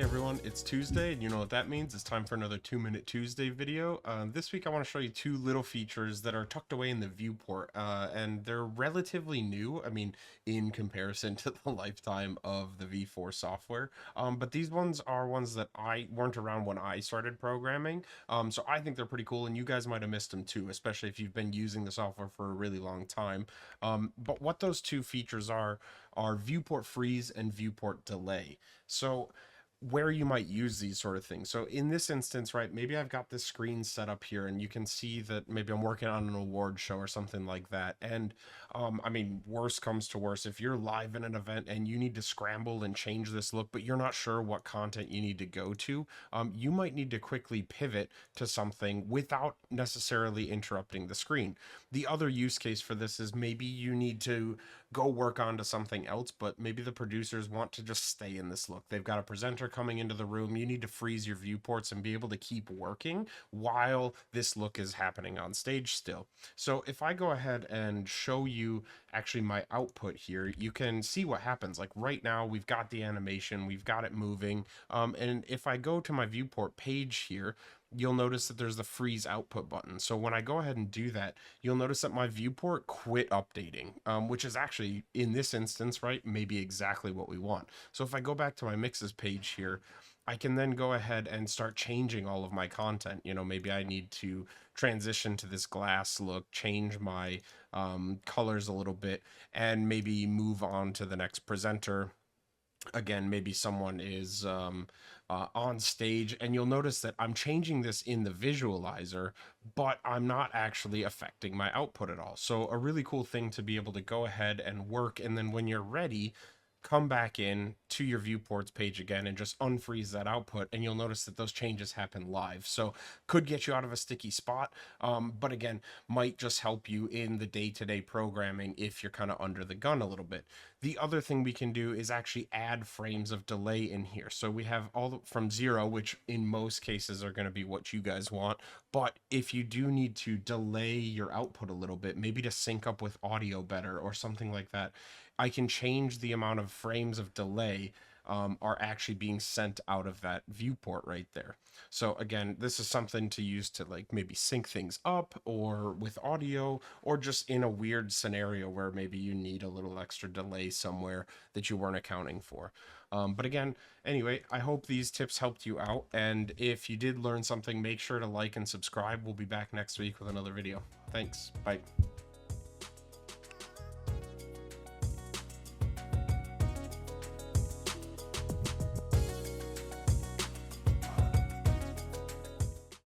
everyone, it's Tuesday, and you know what that means. It's time for another 2-Minute Tuesday video. This week I want to show you two little features that are tucked away in the Viewport, and they're relatively new, in comparison to the lifetime of the V4 software. But these ones are ones that I weren't around when I started programming, so I think they're pretty cool, and you guys might have missed them too, especially if you've been using the software for a really long time. But what those two features are viewport freeze and viewport delay. So where you might use these sort of things. So in this instance, right, maybe I've got this screen set up here and you can see that maybe I'm working on an award show or something like that. And worst comes to worst, if you're live in an event and you need to scramble and change this look, but you're not sure what content you need to go to, you might need to quickly pivot to something without necessarily interrupting the screen. The other use case for this is maybe you need to go work onto something else, but maybe the producers want to just stay in this look. They've got a presenter coming into the room. You need to freeze your viewports and be able to keep working while this look is happening on stage still. So if I go ahead and show you actually my output here, you can see what happens. Like right now, we've got the animation, we've got it moving. And if I go to my viewport page here, you'll notice that there's the freeze output button. So when I go ahead and do that, you'll notice that my viewport quit updating, which is actually, in this instance, right, maybe exactly what we want. So if I go back to my mixes page here, I can then go ahead and start changing all of my content. You know, maybe I need to transition to this glass look, change my colors a little bit, and maybe move on to the next presenter. Again, maybe someone is on stage, and you'll notice that I'm changing this in the visualizer, but I'm not actually affecting my output at all. So a really cool thing to be able to go ahead and work, and then when you're ready, come back in to your viewports page again and just unfreeze that output, and you'll notice that those changes happen live. So could get you out of a sticky spot, but again, might just help you in the day-to-day programming if you're kind of under the gun a little bit. The other thing we can do is actually add frames of delay in here. So we have all from 0, which in most cases are going to be what you guys want. But if you do need to delay your output a little bit, maybe to sync up with audio better or something like that, I can change the amount of frames of delay are actually being sent out of that viewport right there. So again, this is something to use to like maybe sync things up or with audio, or just in a weird scenario where maybe you need a little extra delay somewhere that you weren't accounting for. But again, anyway, I hope these tips helped you out. And if you did learn something, make sure to like and subscribe. We'll be back next week with another video. Thanks. Bye.